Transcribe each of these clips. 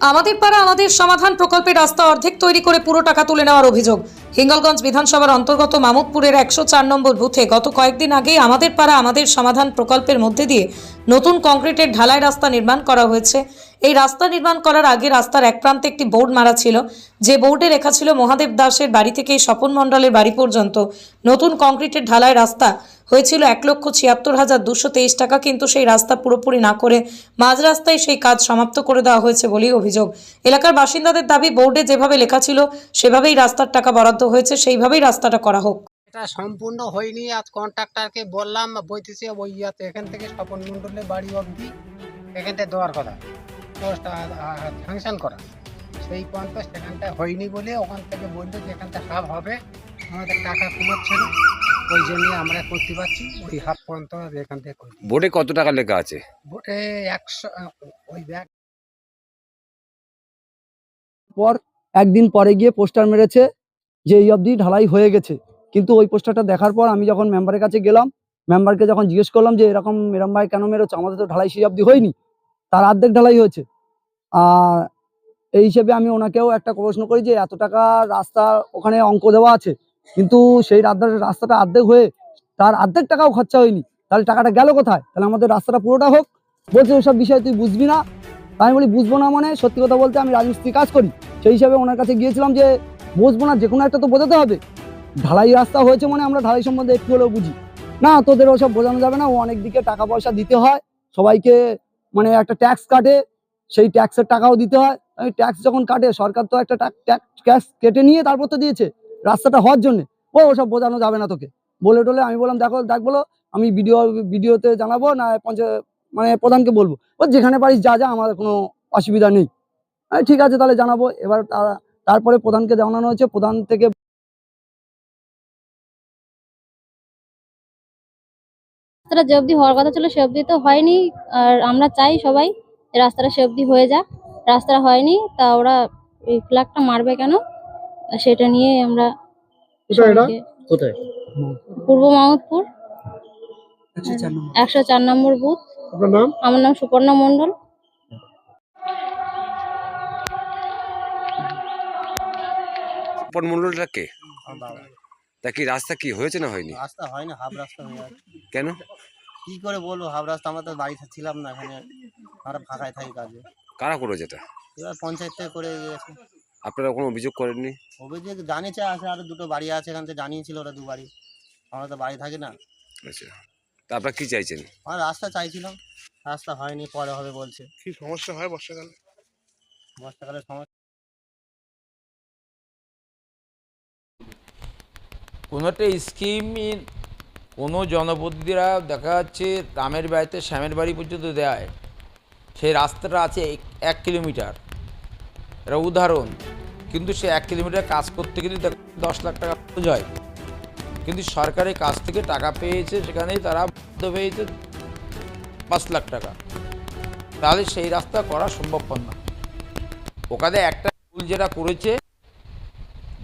আমাদের পাড়া আমাদের সমাধান প্রকল্পের রাস্তা অর্ধেক তৈরি করে পুরো টাকা তুলে নেওয়ার অভিযোগ। হিঙ্গলগঞ্জ বিধানসভার অন্তর্গত মামুদপুরের 104 নম্বর বুথে গত কয়েকদিন আগেই আমাদের পাড়া আমাদের সমাধান প্রকল্পের মধ্যে দিয়ে নতুন কংক্রিটের ঢালাই রাস্তা নির্মাণ করা হয়েছে। এই রাস্তা নির্মাণ করার আগে রাস্তার এক প্রান্তে একটি বোর্ড মারা ছিল, যে বোর্ডে লেখা ছিল মহাদেব দাসের বাড়ি থেকে স্বপন মণ্ডলের বাড়ি পর্যন্ত নতুন কংক্রিটের ঢালাই রাস্তা হয়েছিল 1,76,223 টাকা। কিন্তু সেই রাস্তা পুরোপুরি না করে মাঝ রাস্তায় সেই কাজ সমাপ্ত করে দেওয়া হয়েছে বলেই অভিযোগ। এলাকার বাসিন্দাদের দাবি, বোর্ডে যেভাবে লেখা ছিল সেভাবেই রাস্তার টাকা বরাদ্দ হয়েছে, সেইভাবেই রাস্তাটা করা হোক। এটা সম্পূর্ণ হয়নি। আজ কন্ট্রাক্টরকে বললাম বইতেছে ওই ইয়াতে এখান থেকে স্বপন মণ্ডলের বাড়ি অবধি এখান থেকে দেওয়ার কথা, ফাংশন করা, সেই পর্যন্ত সেখানটা হয়নি বলে ওখান থেকে বললো যে এখানটা হাফ হবে, আমাদের টাকা কুলোচ্ছে না, ওই জন্য আমরা করতে পারছি ওই হাফ পর্যন্ত এখান থেকে করি। বোর্ডে কত টাকা লেখা আছে? বোটে 100 ওই ব্যাগ পর একদিন পরে গিয়ে পোস্টার মেরেছে যে এই অবধি ঢালাই হয়ে গেছে। কিন্তু ওই পোস্টারটা দেখার পর আমি যখন মেম্বারের কাছে গেলাম, মেম্বারকে যখন জিজ্ঞেস করলাম যে এরকম ভাই কেন মেরেছো, আমাদের তো ঢালাই সেই অবধি হয়নি, তার অর্ধেক ঢালাই হয়েছে। আর এই হিসেবে আমি ওনাকেও একটা প্রশ্ন করি যে এত টাকা রাস্তা ওখানে অঙ্ক দেওয়া আছে, কিন্তু সেই রাস্তাটা অর্ধেক হয়ে তার অর্ধেক টাকাও খরচা হয়নি, তাহলে টাকাটা গেল কোথায়? তাহলে আমাদের রাস্তাটা পুরোটা হোক। বলছে ওইসব বিষয় তুই বুঝবি না। আমি বলি বুঝবো না মানে, সত্যি কথা বলতে আমি রাজমিস্ত্রি কাজ করি, সেই হিসাবে ওনার কাছে গিয়েছিলাম যে বুঝবো না, যে কোনো একটা তো বোঝাতে হবে। ঢালাই রাস্তা হয়েছে মানে আমরা ঢালাই সম্বন্ধে একটু হলেও বুঝি না, তোদের ওসব বোঝানো যাবে না। ও অনেক দিকে টাকা পয়সা দিতে হয় সবাইকে, মানে একটা ট্যাক্স কাটে, সেই ট্যাক্সের টাকাও দিতে হয়। আমি ট্যাক্স যখন কাটে সরকার তো একটা ট্যাক্স কেটে নিয়ে তারপর তো দিয়েছে রাস্তাটা হওয়ার জন্য। ওসব বোঝানো যাবে না তোকে বলে টলে। আমি বললাম দেখ বলো আমি ভিডিওতে জানাবো না মানে প্রধানকে বলবো। যেখানে পারিস যা আমার কোনো অসুবিধা নেই। ঠিক আছে তাহলে জানাবো। এবার তারপরে প্রধানকে জানানো হয়েছে, প্রধান থেকে রাস্তাটা যে অবধি হওয়ার কথা ছিল সে অবধি তো হয়নি, আর আমরা চাই সবাই রাস্তাটা সে অবধি হয়ে যাক। রাস্তাটা হয়নি, তা ওরা এই ফ্ল্যাগটা মারবে কেন সেটা নিয়ে আমরা কোথায় পূর্ব মামুদপুর 104 নম্বর বুথ। আমার নাম সুপর্ণা মণ্ডল। স্বপন মণ্ডলটা কে? আমার বাবা। তা কি রাস্তা কি হয়েছে না হয়নি? রাস্তা হয়নি, হাফ রাস্তা হয়ে আছে। কেন? কি করে বলবো হাফ রাস্তা, আমরা তো বাড়িতে ছিলাম না, এখানে আমরা ফাঁকায় থাকি কাজে। কারা করেছে এটা? এবার পঞ্চায়েত থেকে করে গিয়েছে। আপনারা কোনো অভিযোগ করেননি? অভিযোগ জানিয়েছে, আছে আরো দুটো বাড়ি আছে এখান থেকে জানিয়েছিল ওরা, দু বাড়ি। আমরা তো বাড়ি থাকি না। আচ্ছা, তা আপনারা কি চাইছেন? আমরা রাস্তা চাইছিলাম, রাস্তা হয়নি, পরে হবে বলছে। কি সমস্যা হয় বর্ষাকালে? বর্ষাকালের সমস্যা কোনো একটা স্কিম কোনো জনপ্রতিনিধিরা দেখা যাচ্ছে রামের বাড়িতে শ্যামের বাড়ি পর্যন্ত দেয়, সেই রাস্তাটা আছে 1 কিলোমিটার, এটা উদাহরণ। কিন্তু সে 1 কিলোমিটার কাজ করতে গেলে 10 লাখ টাকা খরচ হয়, কিন্তু সরকারের কাছ থেকে টাকা পেয়েছে, সেখানেই তারা বরাদ্দ পেয়েছে 5 লাখ টাকা। তাহলে সেই রাস্তা করা সম্ভবপর না। ওখানে একটা ভুল যেটা করেছে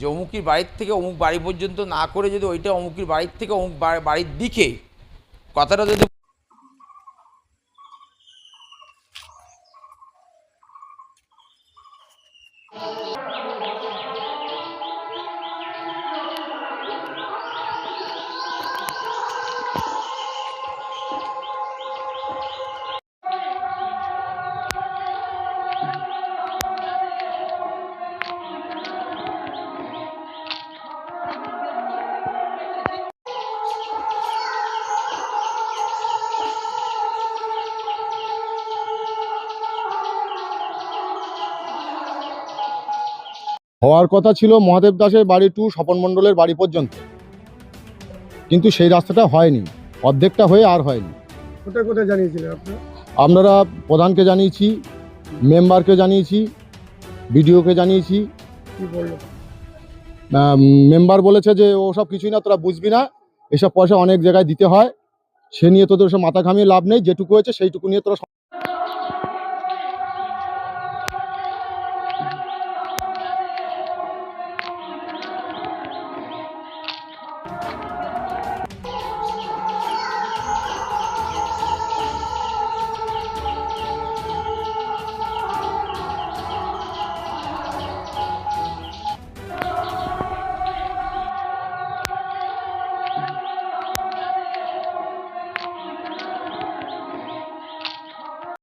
যে অমুকির বাড়ির থেকে অমুক বাড়ি পর্যন্ত না করে যদি ওইটা অমুকির বাড়ির থেকে অমুক বাড়ির দিকে কথাটা যদি হওয়ার কথা ছিল মহাদেব দাসের বাড়ি টু স্বপন মণ্ডলের বাড়ি পর্যন্ত, কিন্তু সেই রাস্তাটা হয়নি, অর্ধেকটা হয়ে আর হয়নি। কোথায় কোথায় জানিয়েছিলেন আপনারা? আপনারা প্রধানকে জানিয়েছি, মেম্বারকে জানিয়েছি, বিডিওকে জানিয়েছি। কি বললো? মেম্বার বলেছে যে ওসব কিছুই না, তোরা বুঝবি না, এসব পয়সা অনেক জায়গায় দিতে হয়, সে নিয়ে তোদের ওসব মাথা ঘামিয়ে লাভ নেই, যেটুকু হয়েছে সেইটুকু নিয়ে তোরা